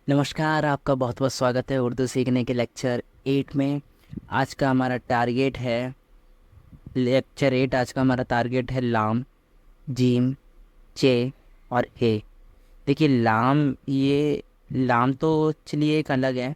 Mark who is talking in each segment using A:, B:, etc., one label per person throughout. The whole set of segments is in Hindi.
A: नमस्कार, आपका बहुत बहुत स्वागत है उर्दू सीखने के लेक्चर 8 में। आज का हमारा टारगेट है लेक्चर 8। आज का हमारा टारगेट है लाम, जीम, चे और ए। देखिए लाम तो चलिए एक अलग है।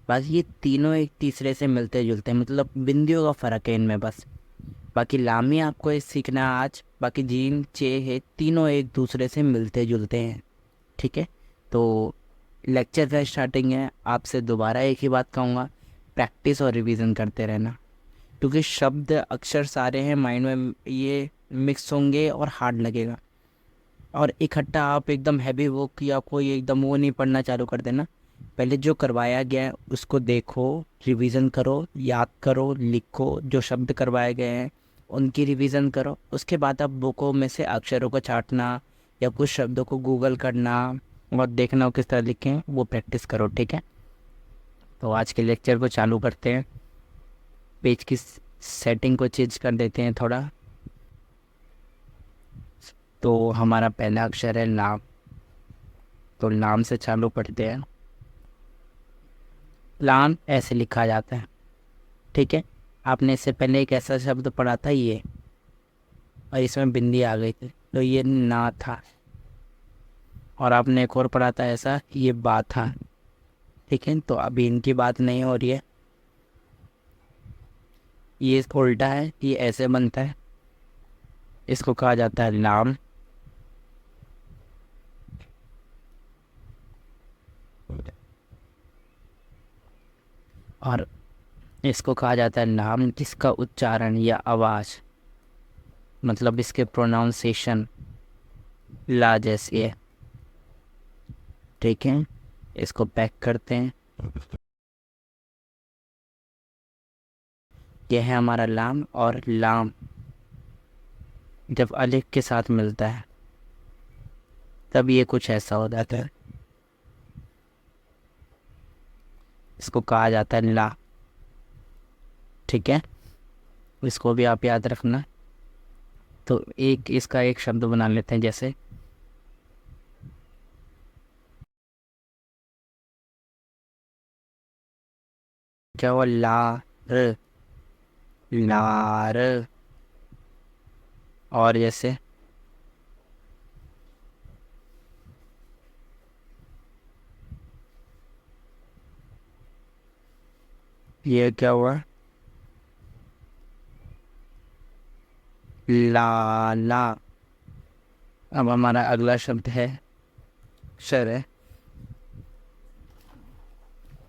A: बस ये तीनों एक तीसरे से मिलते जुलते हैं, मतलब बिंदियों का फ़र्क है इनमें बस। बाकी लाम ही आपको सीखना है आज। बाकी जीम, चे है, तीनों एक दूसरे से मिलते जुलते हैं। ठीक है। तो लेक्चर का स्टार्टिंग है, आपसे दोबारा एक ही बात कहूँगा, प्रैक्टिस और रिवीजन करते रहना, क्योंकि शब्द अक्षर सारे हैं माइंड में, ये मिक्स होंगे और हार्ड लगेगा। और इकट्ठा आप एकदम हैवी वो किया कोई एकदम वो नहीं पढ़ना चालू कर देना। पहले जो करवाया गया है उसको देखो, रिवीजन करो, याद करो, लिखो। जो शब्द करवाए गए हैं उनकी रिवीजन करो। उसके बाद आप बुकों में से अक्षरों को छांटना या कुछ शब्दों को गूगल करना और देखना वो किस तरह लिखे हैं, वो प्रैक्टिस करो। ठीक है। तो आज के लेक्चर को चालू करते हैं। पेज की सेटिंग को चेंज कर देते हैं थोड़ा। तो हमारा पहला अक्षर है लाम। तो लाम से चालू करते हैं। लाम ऐसे लिखा जाता है। ठीक है। आपने इससे पहले एक ऐसा शब्द पढ़ा था ये, और इसमें बिंदी आ गई थी, तो ये ना था। और आपने एक और पढ़ा था ऐसा, ये बा था। ठीक है। तो अभी इनकी बात नहीं हो रही है। ये उल्टा है, ये ऐसे बनता है। इसको कहा जाता है लाम। और इसको कहा जाता है नाम जिसका उच्चारण या आवाज़, मतलब इसके प्रोनाउंसिएशन ला जैसी है। ठीक है। इसको पैक करते हैं। यह है हमारा लाम। और लाम जब अलिफ के साथ मिलता है तब ये कुछ ऐसा हो जाता है। इसको कहा जाता है ला। ठीक है। इसको भी आप याद रखना। तो एक इसका एक शब्द बना लेते हैं, जैसे क्या हुआ, ला र, लार। और जैसे ये क्या हुआ, ला। अब हमारा अगला शब्द है, अक्षर है।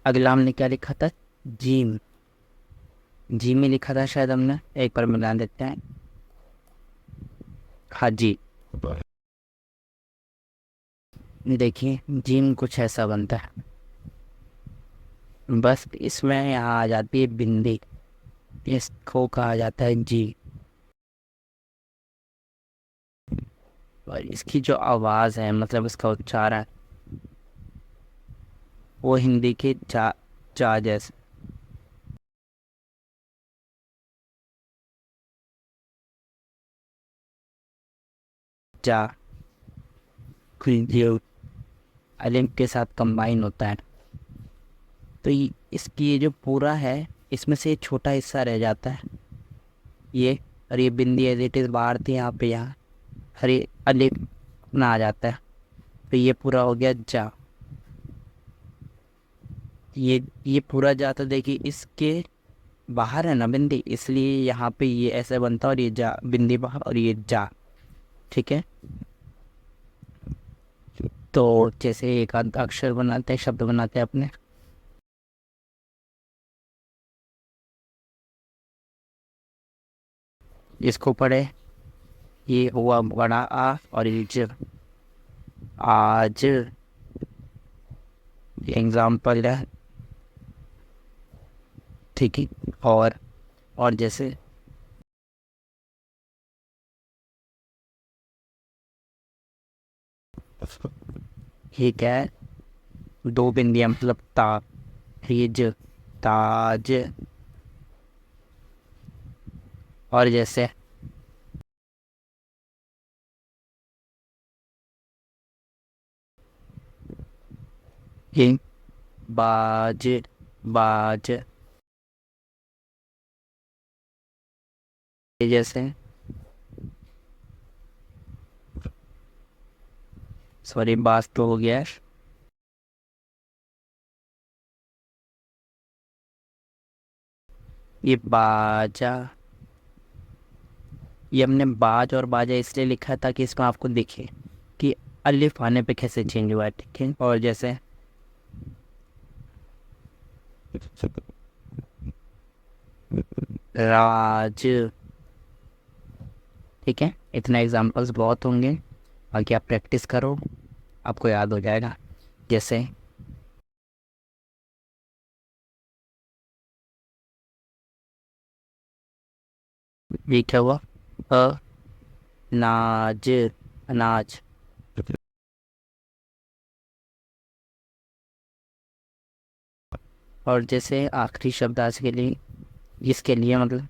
A: अगला हमने क्या लिखा था, जीम। जीम में लिखा था शायद हमने, एक बार मिला देते हैं। हाँ जी। देखिए जीम कुछ ऐसा बनता है, बस इसमें यहाँ आ जाती है बिंदी। इसको कहा जाता है जी। और इसकी जो आवाज़ है, मतलब इसका उच्चारण, वो हिंदी के जा जैसे। जा ये अलिफ के साथ कंबाइन होता है। तो इसकी ये जो पूरा है, इसमें से एक छोटा हिस्सा रह जाता है ये। और ये बिंदी एज इट इज़ बाहर थी, यहाँ पे यहाँ और ये अलिफ ना आ जाता है। तो ये पूरा हो गया जा। ये पूरा जा, तो देखिए इसके बाहर है ना बिंदी, इसलिए यहाँ पे ये ऐसे बनता है और ये जा, बिंदी बाहर और ये जा। ठीक है। तो जैसे एक आध अक्षर बनाते हैं, शब्द बनाते हैं अपने। इसको पढ़े, ये हुआ बड़ा आ और ये ज। आज एग्जाम्पल है। ठीक है। और जैसे ये क्या है, दो बिंदियां, मतलब ता, ये ज, ताज। और जैसे ये बाज, बाज। ये जैसे, सॉरी बाज तो हो गया है। ये बाजा, ये हमने बाज और बाजा इसलिए लिखा है ताकि इसमें आपको दिखे कि अलिफ आने पे कैसे चेंज हुआ है, ठीक है। और जैसे राज, ठीक है। इतना एग्जाम्पल्स बहुत होंगे, बाकी आप प्रैक्टिस करो, आपको याद हो जाएगा। जैसे ये क्या हुआ, अ नाज, अनाज। और जैसे आखिरी शब्द आज के लिए, इसके लिए मतलब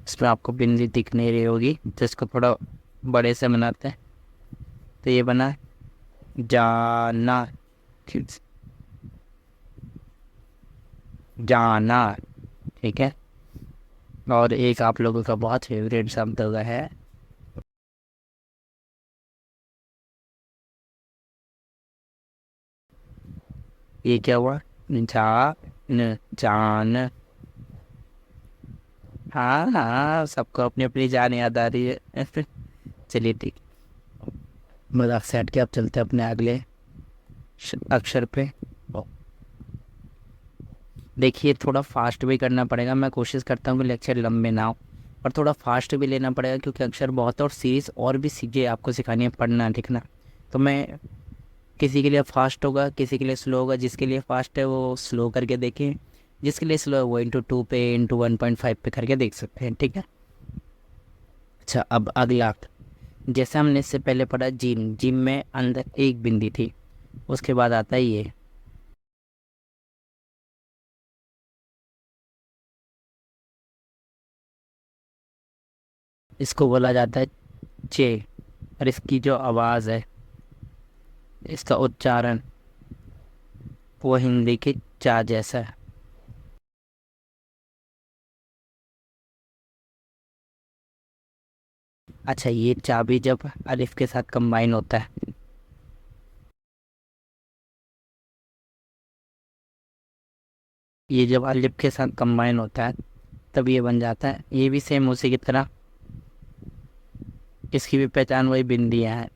A: इसमें आपको बिंदी दिख नहीं रही होगी, तो इसको थोड़ा बड़े से बनाते हैं। तो ये बना जाना, जाना, ठीक है। और एक आप लोगों का बहुत फेवरेट शब्द होगा है, ये क्या हुआ, जान, जान। हाँ हाँ, सबको अपनी अपनी जान याद आ रही है। चलिए ठीक, मजाक से हट के अब चलते हैं अपने अगले अक्षर पे। देखिए थोड़ा फास्ट भी करना पड़ेगा, मैं कोशिश करता हूँ कि लेक्चर लंबे ना हो, और थोड़ा फास्ट भी लेना पड़ेगा क्योंकि अक्षर बहुत है और सीरीज और भी चीज़ें आपको सिखानी है, पढ़ना लिखना। तो मैं, किसी के लिए फास्ट होगा, किसी के लिए स्लो होगा, जिसके लिए फास्ट है वो स्लो करके देखें, जिसके लिए स्लो है वो इंटू 2 पे, इंटू 1.5 पे करके देख सकते हैं, ठीक है। अच्छा, अब अगला, जैसे हमने इससे पहले पढ़ा जिम, जिम में अंदर एक बिंदी थी, उसके बाद आता है ये, इसको बोला जाता है चे। और इसकी जो आवाज़ है, इसका उच्चारण वो हिंदी के चा जैसा है। अच्छा, ये चा भी जब अलिफ के साथ कंबाइन होता है, ये जब अलिफ के साथ कंबाइन होता है तब ये बन जाता है, ये भी सेम उसी की तरह, इसकी भी पहचान वही बिंदियाँ हैं।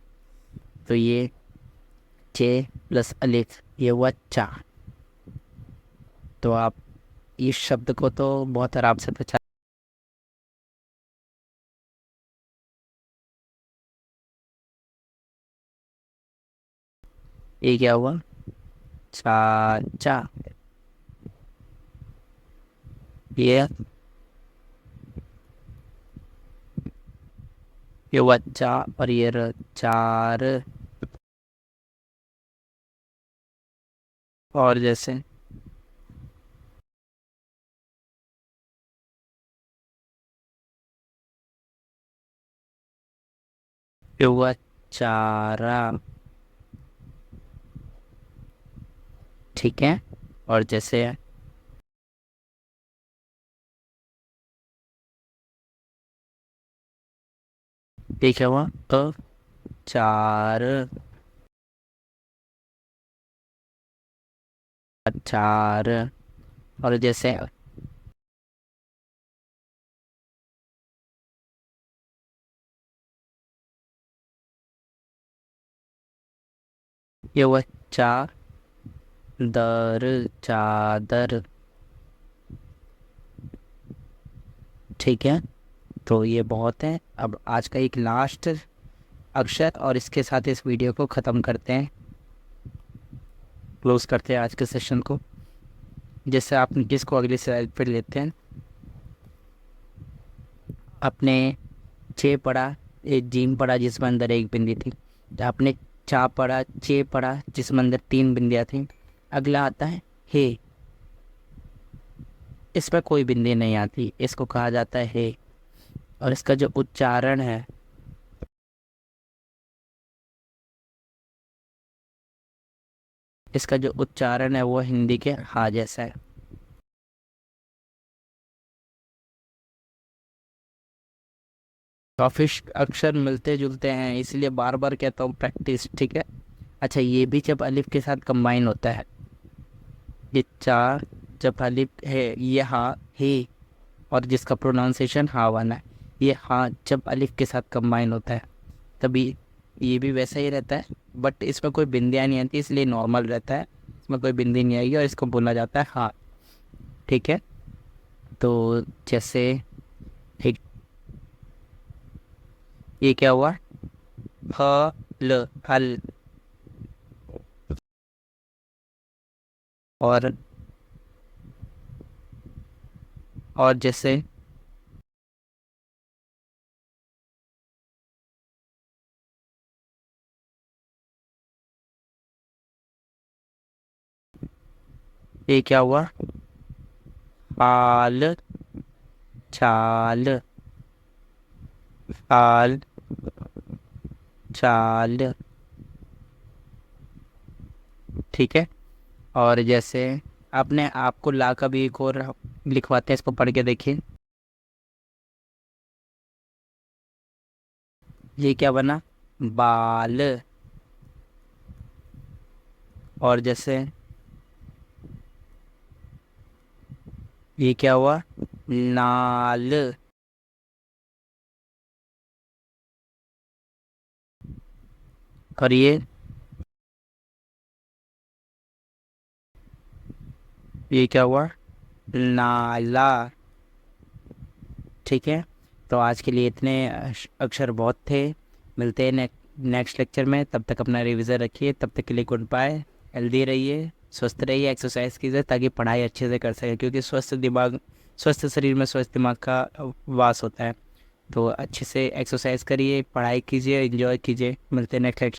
A: तो ये चे प्लस अलिफ, ये हुआ चा। तो आप इस शब्द को तो बहुत आराम से पहचान, ये क्या हुआ, चा चा। ये ये हुआ चा, और ये चार। और जैसे ये हुआ चारा, ठीक है। और जैसे ये क्या हुआ, चार, चार। और जैसे ये हुआ चा दर, चादर, ठीक है। तो ये बहुत है, अब आज का एक लास्ट अक्षर और इसके साथ इस वीडियो को ख़त्म करते हैं, क्लोज करते हैं आज के सेशन को। जैसे आप जिसको अगली स्लाइड पर लेते हैं, आपने चे पढ़ा, एक जीम पढ़ा जिसमें अंदर एक बिंदी थी, आपने चा पढ़ा, चे पढ़ा जिसमें अंदर 3 बिंदियाँ थी। अगला आता है हे, इसमें कोई बिंदी नहीं आती, इसको कहा जाता है हे। और इसका जो उच्चारण है, इसका जो उच्चारण है वो हिंदी के हा जैसा है। काफी अक्षर मिलते जुलते हैं, इसलिए बार बार कहता हूँ प्रैक्टिस, ठीक है। अच्छा, ये भी जब अलिफ के साथ कंबाइन होता है, ये चा, जब अलिफ है ये हा हे, और जिसका प्रोनाउंसिएशन हा वाला है, ये हा जब अलिफ के साथ कंबाइन होता है तभी ये भी वैसा ही रहता है, बट इसमें कोई बिंदियाँ नहीं आती, इसलिए नॉर्मल रहता है, इसमें कोई बिंदी नहीं आएगी और इसको बोला जाता है हा, ठीक है। तो जैसे एक, ये क्या हुआ, ल हल। और जैसे ये क्या हुआ, हाल चाल, हाल चाल, ठीक है। और जैसे आपने आपको ला का भी एक और लिखवाते हैं, इसको पढ़ के देखिए, ये क्या बना, बाल। और जैसे ये क्या हुआ, नाल। और ये क्या हुआ, नाला, ठीक है। तो आज के लिए इतने अक्षर बहुत थे। मिलते हैं नेक्स्ट लेक्चर में, तब तक अपना रिवीजन रखिए, तब तक के लिए गुड बाय। हेल्दी रहिए, स्वस्थ रहिए, एक्सरसाइज कीजिए ताकि पढ़ाई अच्छे से कर सके, क्योंकि स्वस्थ दिमाग, स्वस्थ शरीर में स्वस्थ दिमाग का वास होता है। तो अच्छे से एक्सरसाइज करिए, पढ़ाई कीजिए, एंजॉय कीजिए। मिलते हैं नेक्स्ट